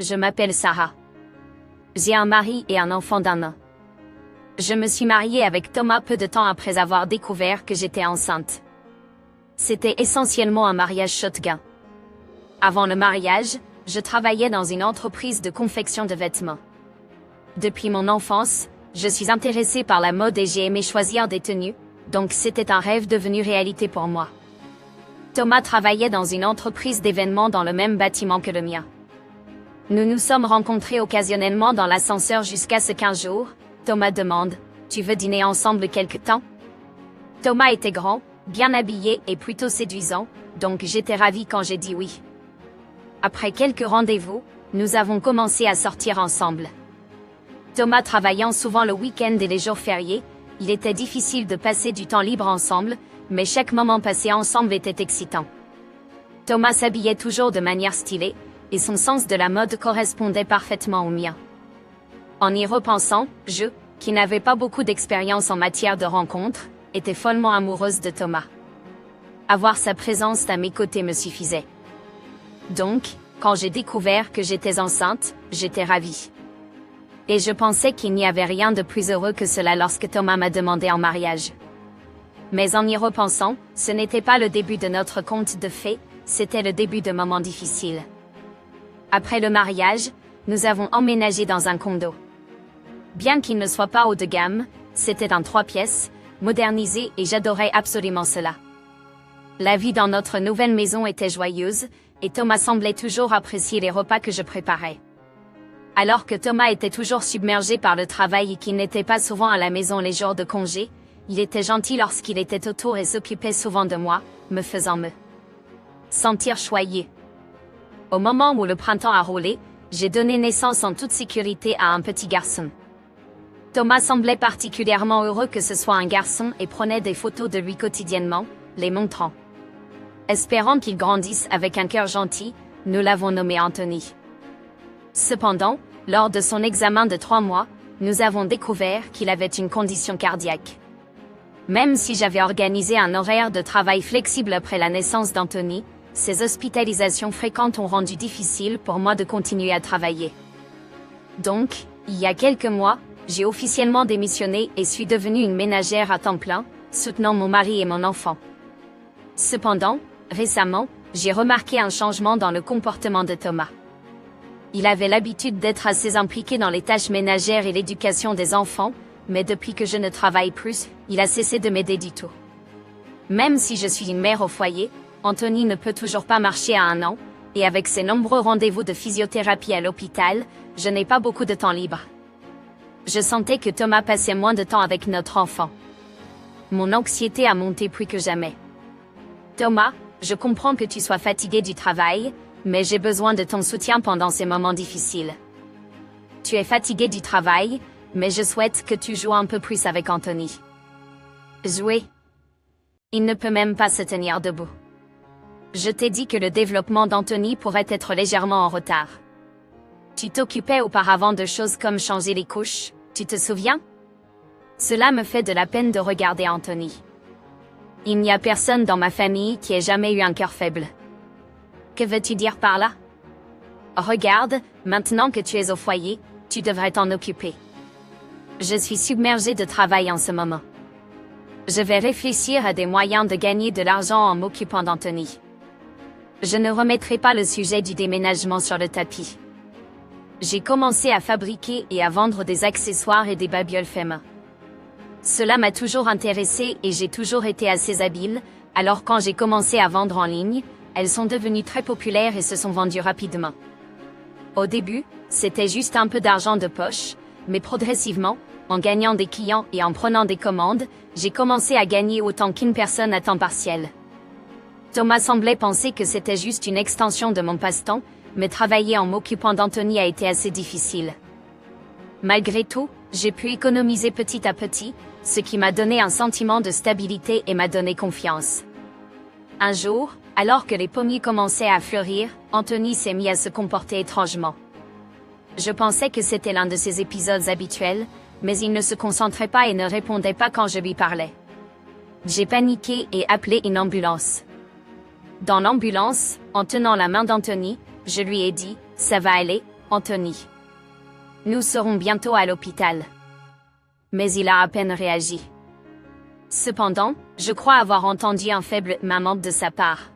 Je m'appelle Sarah. J'ai un mari et un enfant d'1 an. Je me suis mariée avec Thomas peu de temps après avoir découvert que j'étais enceinte. C'était essentiellement un mariage shotgun. Avant le mariage, je travaillais dans une entreprise de confection de vêtements. Depuis mon enfance, je suis intéressée par la mode et j'ai aimé choisir des tenues, donc c'était un rêve devenu réalité pour moi. Thomas travaillait dans une entreprise d'événements dans le même bâtiment que le mien. Nous nous sommes rencontrés occasionnellement dans l'ascenseur jusqu'à ce qu'un jour, Thomas demande « Tu veux dîner ensemble quelque temps ?» Thomas était grand, bien habillé et plutôt séduisant, donc j'étais ravie quand j'ai dit oui. Après quelques rendez-vous, nous avons commencé à sortir ensemble. Thomas travaillant souvent le week-end et les jours fériés, il était difficile de passer du temps libre ensemble, mais chaque moment passé ensemble était excitant. Thomas s'habillait toujours de manière stylée, et son sens de la mode correspondait parfaitement au mien. En y repensant, je, qui n'avais pas beaucoup d'expérience en matière de rencontres, étais follement amoureuse de Thomas. Avoir sa présence à mes côtés me suffisait. Donc, quand j'ai découvert que j'étais enceinte, j'étais ravie. Et je pensais qu'il n'y avait rien de plus heureux que cela lorsque Thomas m'a demandé en mariage. Mais en y repensant, ce n'était pas le début de notre conte de fées, c'était le début de moments difficiles. Après le mariage, nous avons emménagé dans un condo. Bien qu'il ne soit pas haut de gamme, c'était un 3 pièces, modernisé et j'adorais absolument cela. La vie dans notre nouvelle maison était joyeuse, et Thomas semblait toujours apprécier les repas que je préparais. Alors que Thomas était toujours submergé par le travail et qu'il n'était pas souvent à la maison les jours de congé, il était gentil lorsqu'il était autour et s'occupait souvent de moi, me faisant me sentir choyée. Au moment où le printemps a roulé, j'ai donné naissance en toute sécurité à un petit garçon. Thomas semblait particulièrement heureux que ce soit un garçon et prenait des photos de lui quotidiennement, les montrant. Espérant qu'il grandisse avec un cœur gentil, nous l'avons nommé Anthony. Cependant, lors de son examen de 3 mois, nous avons découvert qu'il avait une condition cardiaque. Même si j'avais organisé un horaire de travail flexible après la naissance d'Anthony, ces hospitalisations fréquentes ont rendu difficile pour moi de continuer à travailler. Donc, il y a quelques mois, j'ai officiellement démissionné et suis devenue une ménagère à temps plein, soutenant mon mari et mon enfant. Cependant, récemment, j'ai remarqué un changement dans le comportement de Thomas. Il avait l'habitude d'être assez impliqué dans les tâches ménagères et l'éducation des enfants, mais depuis que je ne travaille plus, il a cessé de m'aider du tout. Même si je suis une mère au foyer, Anthony ne peut toujours pas marcher à 1 an, et avec ses nombreux rendez-vous de physiothérapie à l'hôpital, je n'ai pas beaucoup de temps libre. Je sentais que Thomas passait moins de temps avec notre enfant. Mon anxiété a monté plus que jamais. Thomas, je comprends que tu sois fatigué du travail, mais j'ai besoin de ton soutien pendant ces moments difficiles. Tu es fatigué du travail, mais je souhaite que tu joues un peu plus avec Anthony. Jouer. Il ne peut même pas se tenir debout. Je t'ai dit que le développement d'Anthony pourrait être légèrement en retard. Tu t'occupais auparavant de choses comme changer les couches, tu te souviens? Cela me fait de la peine de regarder Anthony. Il n'y a personne dans ma famille qui ait jamais eu un cœur faible. Que veux-tu dire par là? Regarde, maintenant que tu es au foyer, tu devrais t'en occuper. Je suis submergée de travail en ce moment. Je vais réfléchir à des moyens de gagner de l'argent en m'occupant d'Anthony. Je ne remettrai pas le sujet du déménagement sur le tapis. J'ai commencé à fabriquer et à vendre des accessoires et des babioles faits main. Cela m'a toujours intéressée et j'ai toujours été assez habile, alors quand j'ai commencé à vendre en ligne, elles sont devenues très populaires et se sont vendues rapidement. Au début, c'était juste un peu d'argent de poche, mais progressivement, en gagnant des clients et en prenant des commandes, j'ai commencé à gagner autant qu'une personne à temps partiel. Thomas semblait penser que c'était juste une extension de mon passe-temps, mais travailler en m'occupant d'Anthony a été assez difficile. Malgré tout, j'ai pu économiser petit à petit, ce qui m'a donné un sentiment de stabilité et m'a donné confiance. Un jour, alors que les pommiers commençaient à fleurir, Anthony s'est mis à se comporter étrangement. Je pensais que c'était l'un de ses épisodes habituels, mais il ne se concentrait pas et ne répondait pas quand je lui parlais. J'ai paniqué et appelé une ambulance. Dans l'ambulance, en tenant la main d'Anthony, je lui ai dit « Ça va aller, Anthony. Nous serons bientôt à l'hôpital. Mais il a à peine réagi. Cependant, je crois avoir entendu un faible maman de sa part.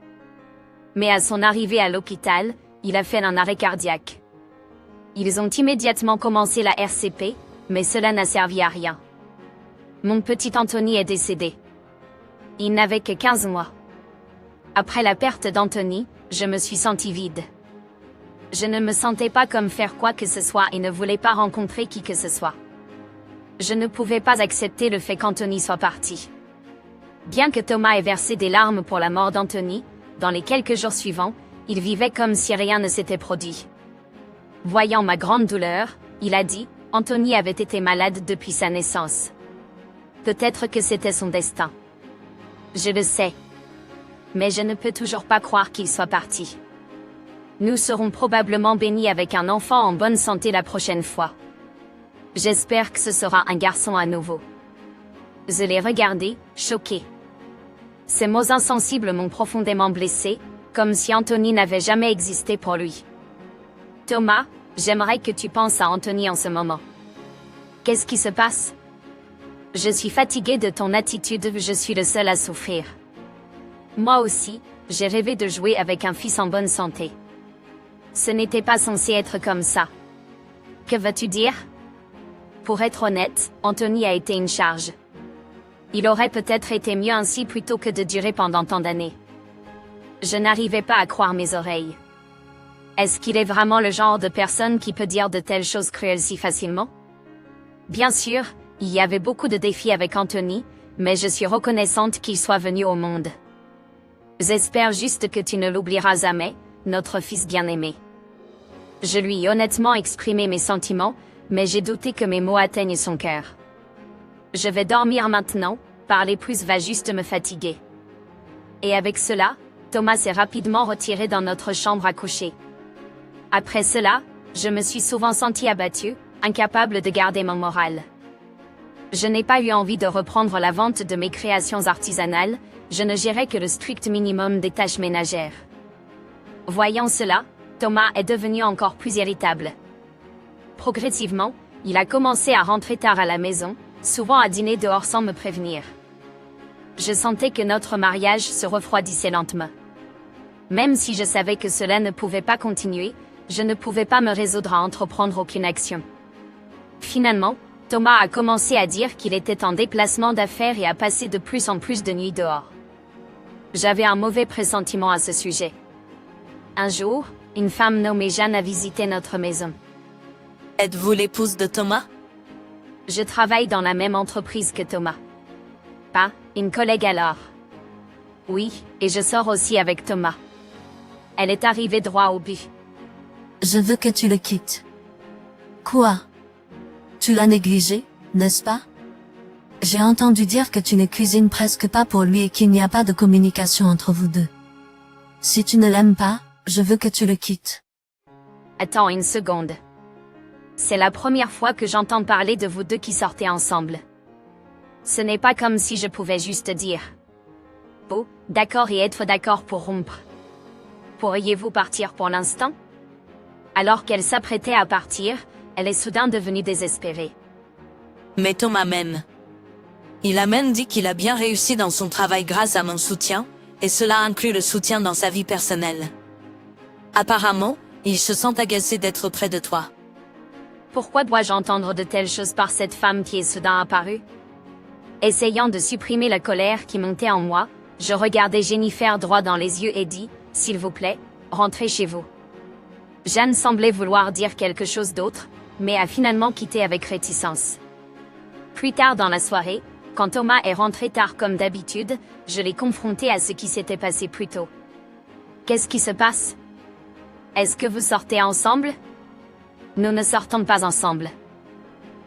Mais à son arrivée à l'hôpital, il a fait un arrêt cardiaque. Ils ont immédiatement commencé la RCP, mais cela n'a servi à rien. Mon petit Anthony est décédé. Il n'avait que 15 mois. Après la perte d'Anthony, je me suis sentie vide. Je ne me sentais pas comme faire quoi que ce soit et ne voulais pas rencontrer qui que ce soit. Je ne pouvais pas accepter le fait qu'Anthony soit parti. Bien que Thomas ait versé des larmes pour la mort d'Anthony, dans les quelques jours suivants, il vivait comme si rien ne s'était produit. Voyant ma grande douleur, il a dit, Anthony avait été malade depuis sa naissance. Peut-être que c'était son destin. Je le sais. Mais je ne peux toujours pas croire qu'il soit parti. Nous serons probablement bénis avec un enfant en bonne santé la prochaine fois. J'espère que ce sera un garçon à nouveau. Je l'ai regardé, choqué. Ces mots insensibles m'ont profondément blessé, comme si Anthony n'avait jamais existé pour lui. Thomas, j'aimerais que tu penses à Anthony en ce moment. Qu'est-ce qui se passe? Je suis fatiguée de ton attitude, je suis le seul à souffrir. Moi aussi, j'ai rêvé de jouer avec un fils en bonne santé. Ce n'était pas censé être comme ça. Que vas-tu dire? Pour être honnête, Anthony a été une charge. Il aurait peut-être été mieux ainsi plutôt que de durer pendant tant d'années. Je n'arrivais pas à croire mes oreilles. Est-ce qu'il est vraiment le genre de personne qui peut dire de telles choses cruelles si facilement? Bien sûr, il y avait beaucoup de défis avec Anthony, mais je suis reconnaissante qu'il soit venu au monde. J'espère juste que tu ne l'oublieras jamais, notre fils bien-aimé. Je lui ai honnêtement exprimé mes sentiments, mais j'ai douté que mes mots atteignent son cœur. Je vais dormir maintenant, parler plus va juste me fatiguer. Et avec cela, Thomas s'est rapidement retiré dans notre chambre à coucher. Après cela, je me suis souvent sentie abattue, incapable de garder mon moral. Je n'ai pas eu envie de reprendre la vente de mes créations artisanales, je ne gérais que le strict minimum des tâches ménagères. Voyant cela, Thomas est devenu encore plus irritable. Progressivement, il a commencé à rentrer tard à la maison, souvent à dîner dehors sans me prévenir. Je sentais que notre mariage se refroidissait lentement. Même si je savais que cela ne pouvait pas continuer, je ne pouvais pas me résoudre à entreprendre aucune action. Finalement, Thomas a commencé à dire qu'il était en déplacement d'affaires et à passer de plus en plus de nuits dehors. J'avais un mauvais pressentiment à ce sujet. Un jour, une femme nommée Jeanne a visité notre maison. Êtes-vous l'épouse de Thomas? Je travaille dans la même entreprise que Thomas. Pas, une collègue alors. Oui, et je sors aussi avec Thomas. Elle est arrivée droit au but. Je veux que tu le quittes. Quoi? Tu l'as négligé, n'est-ce pas? J'ai entendu dire que tu ne cuisines presque pas pour lui et qu'il n'y a pas de communication entre vous deux. Si tu ne l'aimes pas, je veux que tu le quittes. Attends une seconde. C'est la première fois que j'entends parler de vous deux qui sortez ensemble. Ce n'est pas comme si je pouvais juste dire « Oh, d'accord » et être d'accord pour rompre. Pourriez-vous partir pour l'instant? Alors qu'elle s'apprêtait à partir, elle est soudain devenue désespérée. Mais Thomas m'aime. Il a même dit qu'il a bien réussi dans son travail grâce à mon soutien, et cela inclut le soutien dans sa vie personnelle. Apparemment, il se sent agacé d'être près de toi. Pourquoi dois-je entendre de telles choses par cette femme qui est soudain apparue? Essayant de supprimer la colère qui montait en moi, je regardai Jennifer droit dans les yeux et dis, « S'il vous plaît, rentrez chez vous. » Jeanne semblait vouloir dire quelque chose d'autre, mais a finalement quitté avec réticence. Plus tard dans la soirée, quand Thomas est rentré tard comme d'habitude, je l'ai confronté à ce qui s'était passé plus tôt. « Qu'est-ce qui se passe? Est-ce que vous sortez ensemble? » Nous ne sortons pas ensemble.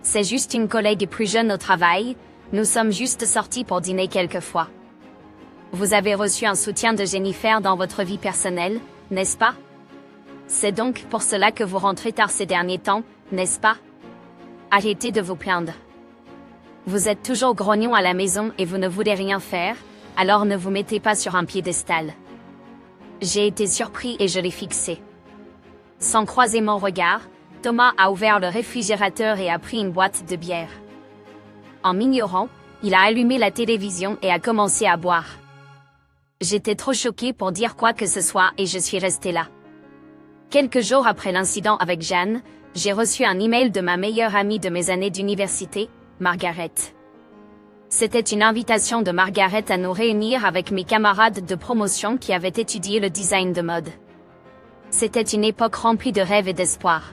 C'est juste une collègue plus jeune au travail, nous sommes juste sortis pour dîner quelquefois. Vous avez reçu un soutien de Jennifer dans votre vie personnelle, n'est-ce pas? C'est donc pour cela que vous rentrez tard ces derniers temps, n'est-ce pas? Arrêtez de vous plaindre. Vous êtes toujours grognon à la maison et vous ne voulez rien faire, alors ne vous mettez pas sur un piédestal. J'ai été surpris et je l'ai fixé. Sans croiser mon regard, Thomas a ouvert le réfrigérateur et a pris une boîte de bière. En m'ignorant, il a allumé la télévision et a commencé à boire. J'étais trop choquée pour dire quoi que ce soit et je suis restée là. Quelques jours après l'incident avec Jeanne, j'ai reçu un email de ma meilleure amie de mes années d'université, Margaret. C'était une invitation de Margaret à nous réunir avec mes camarades de promotion qui avaient étudié le design de mode. C'était une époque remplie de rêves et d'espoir.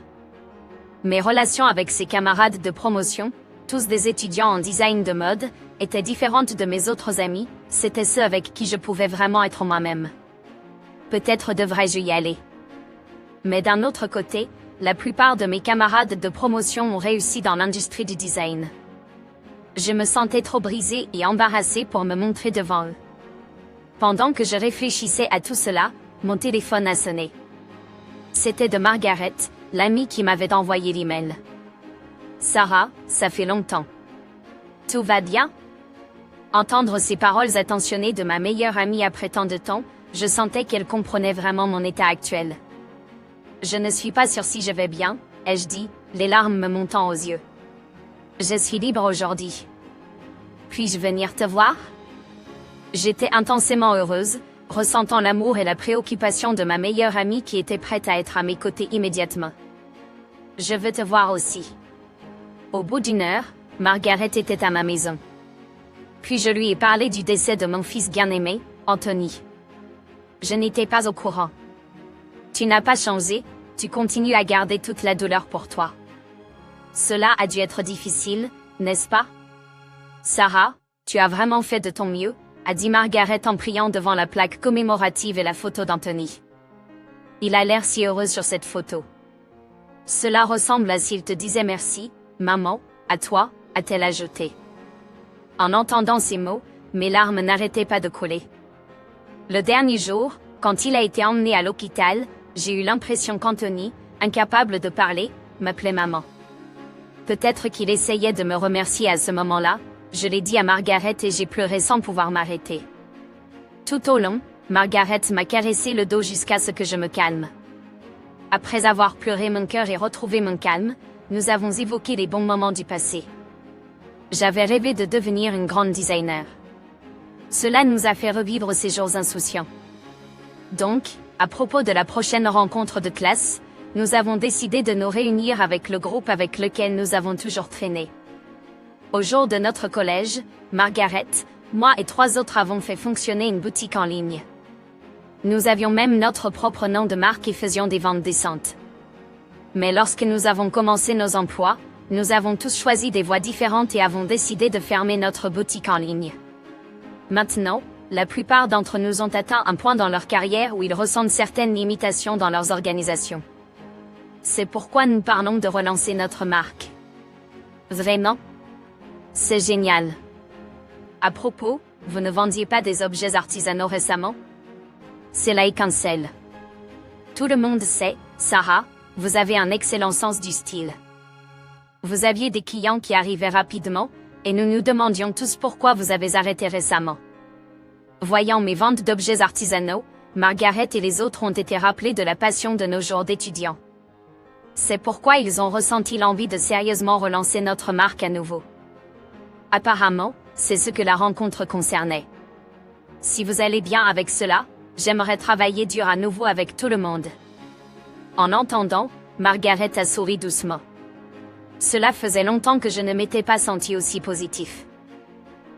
Mes relations avec ces camarades de promotion, tous des étudiants en design de mode, étaient différentes de mes autres amis, c'étaient ceux avec qui je pouvais vraiment être moi-même. Peut-être devrais-je y aller. Mais d'un autre côté, la plupart de mes camarades de promotion ont réussi dans l'industrie du design. Je me sentais trop brisée et embarrassée pour me montrer devant eux. Pendant que je réfléchissais à tout cela, mon téléphone a sonné. C'était de Margaret, l'amie qui m'avait envoyé l'email. Sarah, ça fait longtemps. Tout va bien? Entendre ces paroles attentionnées de ma meilleure amie après tant de temps, je sentais qu'elle comprenait vraiment mon état actuel. Je ne suis pas sûre si je vais bien, ai-je dit, les larmes me montant aux yeux. Je suis libre aujourd'hui. Puis-je venir te voir? J'étais intensément heureuse, ressentant l'amour et la préoccupation de ma meilleure amie qui était prête à être à mes côtés immédiatement. Je veux te voir aussi. Au bout d'une heure, Margaret était à ma maison. Puis je lui ai parlé du décès de mon fils bien-aimé, Anthony. Je n'étais pas au courant. Tu n'as pas changé, tu continues à garder toute la douleur pour toi. Cela a dû être difficile, n'est-ce pas? Sarah, tu as vraiment fait de ton mieux, a dit Margaret en priant devant la plaque commémorative et la photo d'Anthony. Il a l'air si heureux sur cette photo. Cela ressemble à s'il te disait merci, maman, à toi, a-t-elle ajouté. En entendant ces mots, mes larmes n'arrêtaient pas de couler. Le dernier jour, quand il a été emmené à l'hôpital, j'ai eu l'impression qu'Anthony, incapable de parler, m'appelait maman. Peut-être qu'il essayait de me remercier à ce moment-là, je l'ai dit à Margaret et j'ai pleuré sans pouvoir m'arrêter. Tout au long, Margaret m'a caressé le dos jusqu'à ce que je me calme. Après avoir pleuré mon cœur et retrouvé mon calme, nous avons évoqué les bons moments du passé. J'avais rêvé de devenir une grande designer. Cela nous a fait revivre ces jours insouciants. Donc, à propos de la prochaine rencontre de classe, nous avons décidé de nous réunir avec le groupe avec lequel nous avons toujours traîné. Au jour de notre collège, Margaret, moi et 3 autres avons fait fonctionner une boutique en ligne. Nous avions même notre propre nom de marque et faisions des ventes décentes. Mais lorsque nous avons commencé nos emplois, nous avons tous choisi des voies différentes et avons décidé de fermer notre boutique en ligne. Maintenant, la plupart d'entre nous ont atteint un point dans leur carrière où ils ressentent certaines limitations dans leurs organisations. C'est pourquoi nous parlons de relancer notre marque. Vraiment? C'est génial. À propos, vous ne vendiez pas des objets artisanaux récemment? C'est la cancel. Tout le monde sait, Sarah, vous avez un excellent sens du style. Vous aviez des clients qui arrivaient rapidement, et nous nous demandions tous pourquoi vous avez arrêté récemment. Voyant mes ventes d'objets artisanaux, Margaret et les autres ont été rappelés de la passion de nos jours d'étudiants. C'est pourquoi ils ont ressenti l'envie de sérieusement relancer notre marque à nouveau. Apparemment, c'est ce que la rencontre concernait. Si vous allez bien avec cela, j'aimerais travailler dur à nouveau avec tout le monde. En entendant, Margaret a souri doucement. Cela faisait longtemps que je ne m'étais pas senti aussi positif.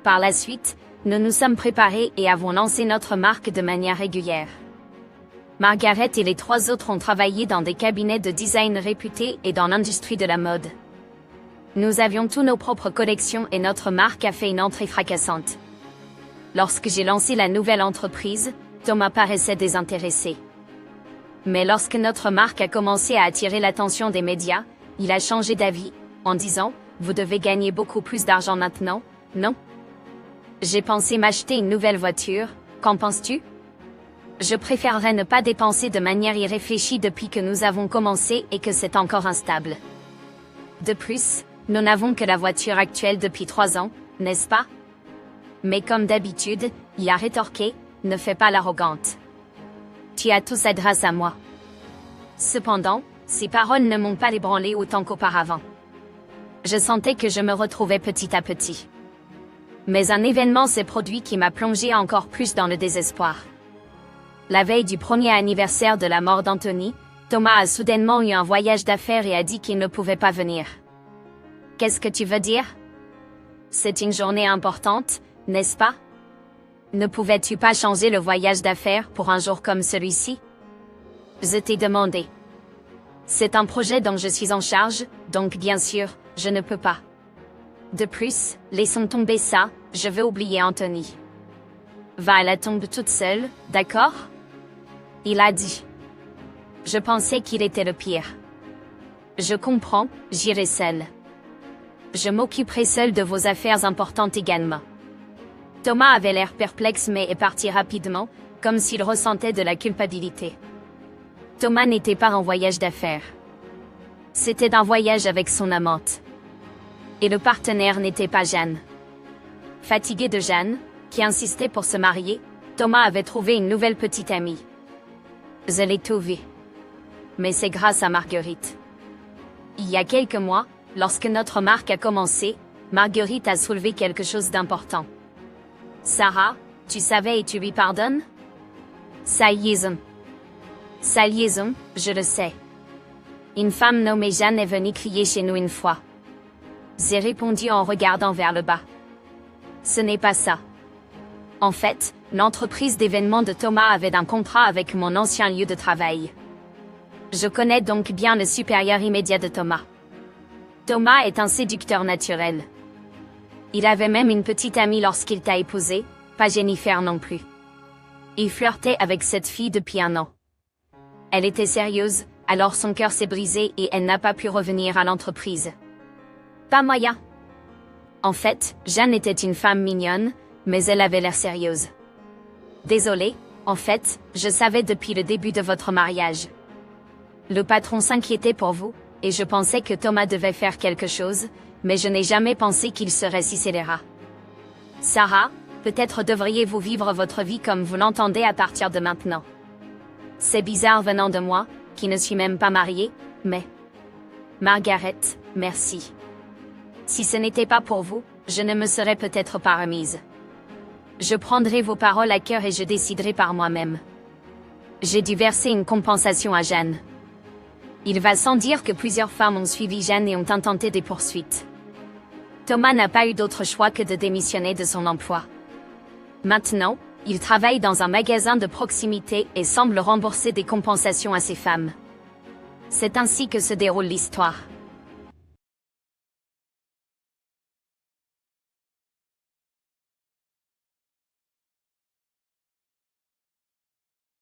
Par la suite, nous nous sommes préparés et avons lancé notre marque de manière régulière. Margaret et les 3 autres ont travaillé dans des cabinets de design réputés et dans l'industrie de la mode. Nous avions tous nos propres collections et notre marque a fait une entrée fracassante. Lorsque j'ai lancé la nouvelle entreprise, Thomas paraissait désintéressé. Mais lorsque notre marque a commencé à attirer l'attention des médias, il a changé d'avis, en disant « Vous devez gagner beaucoup plus d'argent maintenant, non? » J'ai pensé m'acheter une nouvelle voiture, qu'en penses-tu? Je préférerais ne pas dépenser de manière irréfléchie depuis que nous avons commencé et que c'est encore instable. De plus, nous n'avons que la voiture actuelle depuis 3 ans, n'est-ce pas? Mais comme d'habitude, il a rétorqué, ne fais pas l'arrogante. Tu as tout ça grâce à moi. Cependant, Ces paroles ne m'ont pas ébranlé autant qu'auparavant. Je sentais que je me retrouvais petit à petit. Mais un événement s'est produit qui m'a plongé encore plus dans le désespoir. La veille du premier anniversaire de la mort d'Anthony, Thomas a soudainement eu un voyage d'affaires et a dit qu'il ne pouvait pas venir. Qu'est-ce que tu veux dire? C'est une journée importante, n'est-ce pas? Ne pouvais-tu pas changer le voyage d'affaires pour un jour comme celui-ci? Je t'ai demandé. C'est un projet dont je suis en charge, donc bien sûr, je ne peux pas. De plus, laissons tomber ça, je veux oublier Anthony. Va à la tombe toute seule, d'accord? Il a dit. Je pensais qu'il était le pire. Je comprends, j'irai seule. Je m'occuperai seule de vos affaires importantes également. Thomas avait l'air perplexe mais est parti rapidement, comme s'il ressentait de la culpabilité. Thomas n'était pas en voyage d'affaires. C'était un voyage avec son amante. Et le partenaire n'était pas Jeanne. Fatigué de Jeanne, qui insistait pour se marier, Thomas avait trouvé une nouvelle petite amie. Je l'ai trouvée. Mais c'est grâce à Marguerite. Il y a quelques mois, lorsque notre marque a commencé, Marguerite a soulevé quelque chose d'important. Sarah, tu savais et tu lui pardonnes? Sa liaison. Sa liaison, je le sais. Une femme nommée Jeanne est venue crier chez nous une fois. J'ai répondu en regardant vers le bas. Ce n'est pas ça. En fait, l'entreprise d'événements de Thomas avait un contrat avec mon ancien lieu de travail. Je connais donc bien le supérieur immédiat de Thomas. Thomas est un séducteur naturel. Il avait même une petite amie lorsqu'il t'a épousé, pas Jennifer non plus. Il flirtait avec cette fille depuis 1 an. Elle était sérieuse, alors son cœur s'est brisé et elle n'a pas pu revenir à l'entreprise. Pas moyen. En fait, Jeanne était une femme mignonne, mais elle avait l'air sérieuse. Désolé, en fait, je savais depuis le début de votre mariage. Le patron s'inquiétait pour vous, et je pensais que Thomas devait faire quelque chose, mais je n'ai jamais pensé qu'il serait si scélérat. Sarah, peut-être devriez-vous vivre votre vie comme vous l'entendez à partir de maintenant. C'est bizarre venant de moi, qui ne suis même pas mariée, mais... Margaret, merci. Si ce n'était pas pour vous, je ne me serais peut-être pas remise. Je prendrai vos paroles à cœur et je déciderai par moi-même. J'ai dû verser une compensation à Jeanne. Il va sans dire que plusieurs femmes ont suivi Jeanne et ont intenté des poursuites. Thomas n'a pas eu d'autre choix que de démissionner de son emploi. Maintenant, il travaille dans un magasin de proximité et semble rembourser des compensations à ses femmes. C'est ainsi que se déroule l'histoire.